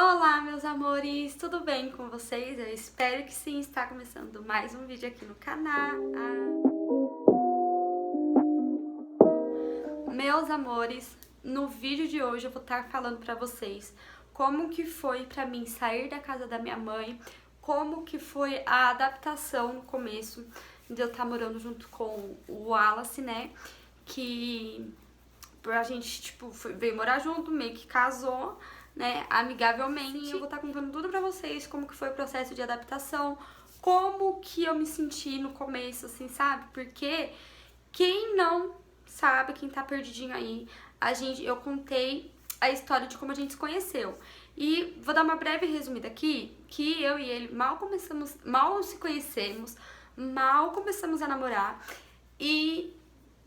Olá, meus amores, tudo bem com vocês? Eu espero que sim. Está começando mais um vídeo aqui no canal. Meus amores, no vídeo de hoje eu vou estar falando pra vocês como que foi pra mim sair da casa da minha mãe, como que foi a adaptação no começo de eu estar morando junto com o Wallace, né? Que a gente, tipo, veio morar junto, meio que casou, né, amigavelmente. E eu vou estar contando tudo pra vocês, como que foi o processo de adaptação, como que eu me senti no começo, assim, sabe? Porque quem não sabe, quem tá perdidinho aí, eu contei a história de como a gente se conheceu. E vou dar uma breve resumida aqui, que eu e ele mal se conhecemos, mal começamos a namorar e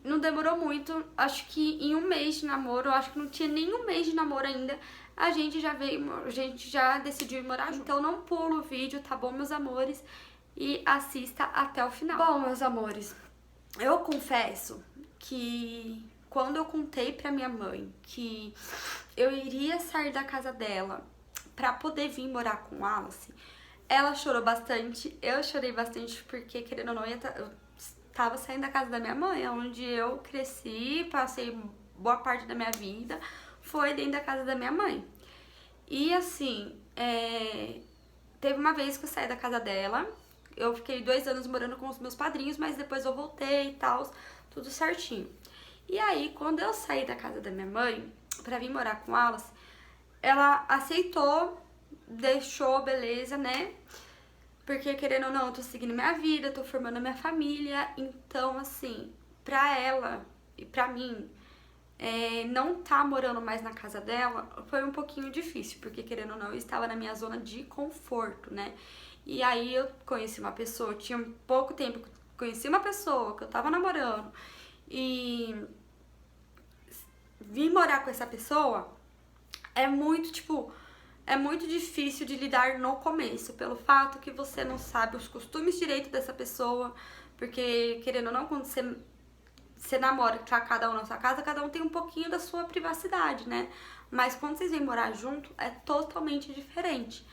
não demorou muito, acho que em um mês de namoro, acho que não tinha nem um mês de namoro ainda, a gente já decidiu ir morar junto. Então não pula o vídeo, tá bom, meus amores? E assista até o final. Bom, meus amores, eu confesso que quando eu contei pra minha mãe que eu iria sair da casa dela pra poder vir morar com o Wallace, ela chorou bastante, eu chorei bastante porque, querendo ou não, eu tava saindo da casa da minha mãe, onde eu cresci, passei boa parte da minha vida, foi dentro da casa da minha mãe. E assim, teve uma vez que eu saí da casa dela, eu fiquei 2 anos morando com os meus padrinhos, mas depois eu voltei e tal, tudo certinho. E aí, quando eu saí da casa da minha mãe pra vir morar com elas, ela aceitou, deixou, beleza, né? Porque, querendo ou não, eu tô seguindo minha vida, tô formando a minha família. Então, assim, pra ela e pra mim, não tá morando mais na casa dela foi um pouquinho difícil. Porque, querendo ou não, eu estava na minha zona de conforto, né? E aí eu conheci uma pessoa, tinha pouco tempo que conheci uma pessoa que eu tava namorando. E vir morar com essa pessoa é muito, tipo... É muito difícil de lidar no começo, pelo fato que você não sabe os costumes direito dessa pessoa, porque, querendo ou não, quando você namora, tá cada um na sua casa, cada um tem um pouquinho da sua privacidade, né? Mas quando vocês vêm morar junto, é totalmente diferente.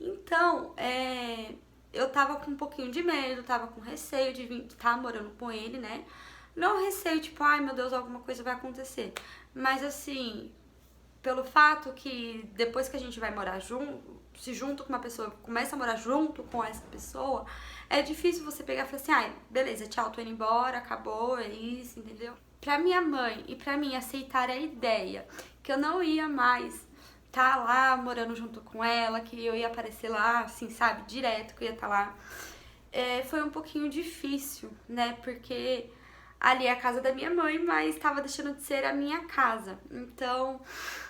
Então, eu tava com um pouquinho de medo, tava com receio de vir estar morando com ele, né? Não receio, tipo, ai meu Deus, alguma coisa vai acontecer. Mas assim, pelo fato que depois que a gente vai morar junto, se junta com uma pessoa, começa a morar junto com essa pessoa, é difícil você pegar e falar assim, ai, beleza, tchau, tô indo embora, acabou, é isso, entendeu? Pra minha mãe e pra mim aceitar a ideia que eu não ia mais tá lá morando junto com ela, que eu ia aparecer lá, assim, sabe, direto, que eu ia estar lá, foi um pouquinho difícil, né, porque ali é a casa da minha mãe, mas estava deixando de ser a minha casa. Então,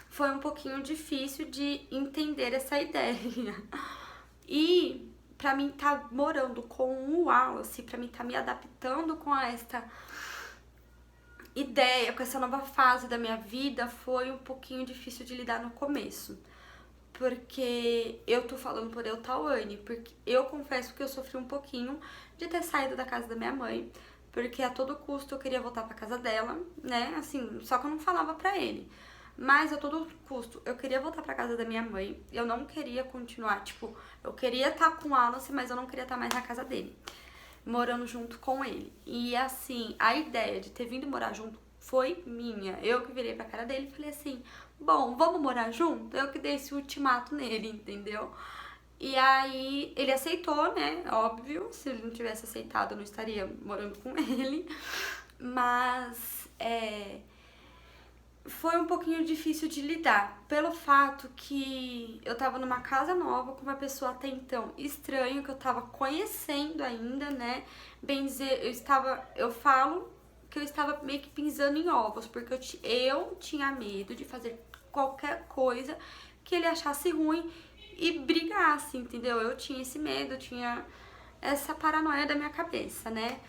foi um pouquinho difícil de entender essa ideia. E pra mim tá morando com o Wallace, pra mim tá me adaptando com esta ideia, com essa nova fase da minha vida, foi um pouquinho difícil de lidar no começo. Porque eu tô falando por eu, Tawane, porque eu confesso que eu sofri um pouquinho de ter saído da casa da minha mãe, porque a todo custo eu queria voltar pra casa dela, né, assim, só que eu não falava pra ele. Mas a todo custo eu queria voltar pra casa da minha mãe, eu não queria continuar, tipo, eu queria estar com o Alice, mas eu não queria estar mais na casa dele, morando junto com ele. E assim, a ideia de ter vindo morar junto foi minha. Eu que virei pra cara dele e falei assim, bom, vamos morar junto? Eu que dei esse ultimato nele, entendeu? E aí ele aceitou, né? Óbvio, se ele não tivesse aceitado eu não estaria morando com ele. Mas foi um pouquinho difícil de lidar, pelo fato que eu tava numa casa nova com uma pessoa até então estranha, que eu tava conhecendo ainda, né? Bem dizer, eu falo que eu estava meio que pisando em ovos, porque eu tinha medo de fazer qualquer coisa que ele achasse ruim e brigasse, entendeu? Eu tinha esse medo, eu tinha essa paranoia da minha cabeça, né?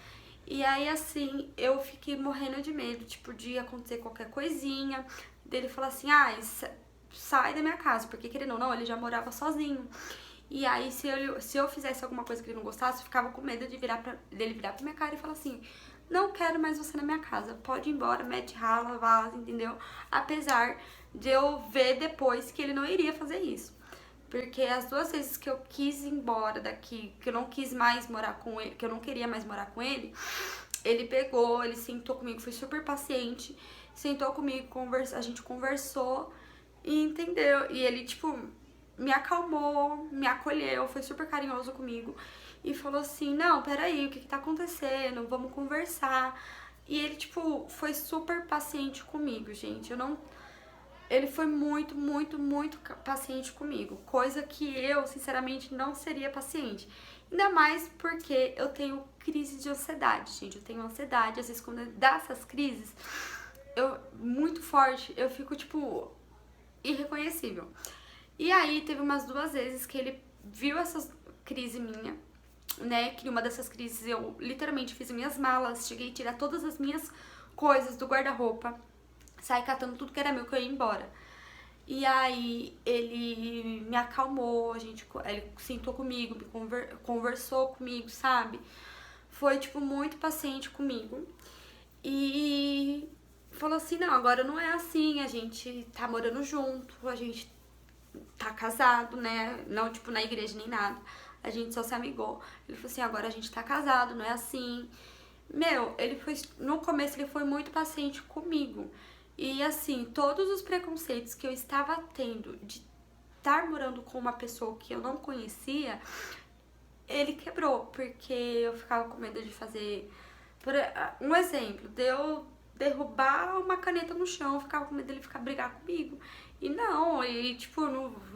E aí, assim, eu fiquei morrendo de medo, tipo, de acontecer qualquer coisinha, dele falar assim, ai, sai da minha casa, porque querendo ou não, ele já morava sozinho. E aí, se eu fizesse alguma coisa que ele não gostasse, eu ficava com medo de dele virar pra minha cara e falar assim, não quero mais você na minha casa, pode ir embora, mete rala, vaza, entendeu? Apesar de eu ver depois que ele não iria fazer isso. Porque as 2 vezes que eu quis ir embora daqui, que eu não quis mais morar com ele, que eu não queria mais morar com ele pegou, ele sentou comigo, foi super paciente, sentou comigo, a gente conversou e entendeu. E ele, tipo, me acalmou, me acolheu, foi super carinhoso comigo e falou assim: não, peraí, o que tá acontecendo? Vamos conversar. E ele, tipo, foi super paciente comigo, gente. Ele foi muito, muito, muito paciente comigo, coisa que eu, sinceramente, não seria paciente. Ainda mais porque eu tenho crise de ansiedade, gente. Eu tenho ansiedade, às vezes quando dá essas crises, muito forte, eu fico, tipo, irreconhecível. E aí teve umas 2 vezes que ele viu essa crise minha, né? Que numa dessas crises eu literalmente fiz minhas malas, cheguei a tirar todas as minhas coisas do guarda-roupa, saí catando tudo que era meu que eu ia embora. E aí ele me acalmou, ele sentou comigo, conversou comigo, sabe? Foi, tipo, muito paciente comigo. E falou assim, não, agora não é assim, a gente tá morando junto, a gente tá casado, né? Não, tipo, na igreja nem nada. A gente só se amigou. Ele falou assim, agora a gente tá casado, não é assim. No começo ele foi muito paciente comigo. E assim, todos os preconceitos que eu estava tendo de estar morando com uma pessoa que eu não conhecia, ele quebrou, porque eu ficava com medo de fazer. Um exemplo, de eu derrubar uma caneta no chão, eu ficava com medo dele brigar comigo. E não, tipo,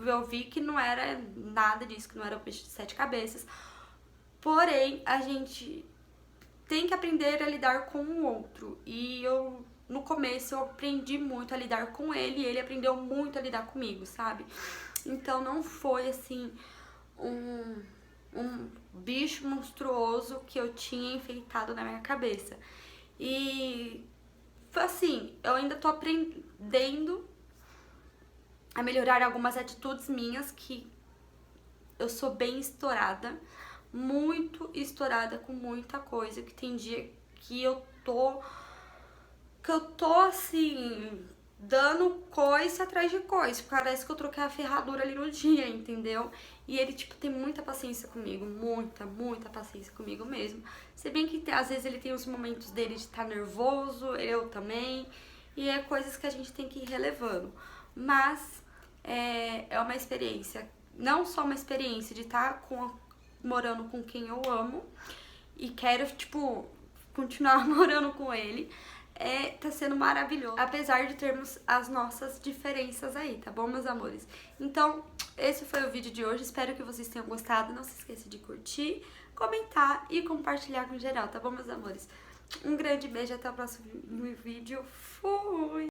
eu vi que não era nada disso, que não era o bicho de 7 cabeças. Porém, a gente tem que aprender a lidar com o outro. E no começo, eu aprendi muito a lidar com ele e ele aprendeu muito a lidar comigo, sabe? Então, não foi, assim, um bicho monstruoso que eu tinha enfeitado na minha cabeça. E, assim, eu ainda tô aprendendo a melhorar algumas atitudes minhas, que eu sou bem estourada, muito estourada com muita coisa, que tem dia que eu tô assim, dando coice atrás de coice, parece que eu troquei a ferradura ali no dia, entendeu? E ele, tipo, tem muita paciência comigo, muita, muita paciência comigo mesmo. Se bem que às vezes ele tem os momentos dele de estar nervoso, eu também, e é coisas que a gente tem que ir relevando. Mas é uma experiência, não só uma experiência de estar morando com quem eu amo e quero, tipo, continuar morando com ele. Tá sendo maravilhoso, apesar de termos as nossas diferenças aí, tá bom, meus amores? Então, esse foi o vídeo de hoje, espero que vocês tenham gostado. Não se esqueça de curtir, comentar e compartilhar com geral, tá bom, meus amores? Um grande beijo, até o próximo vídeo. Fui!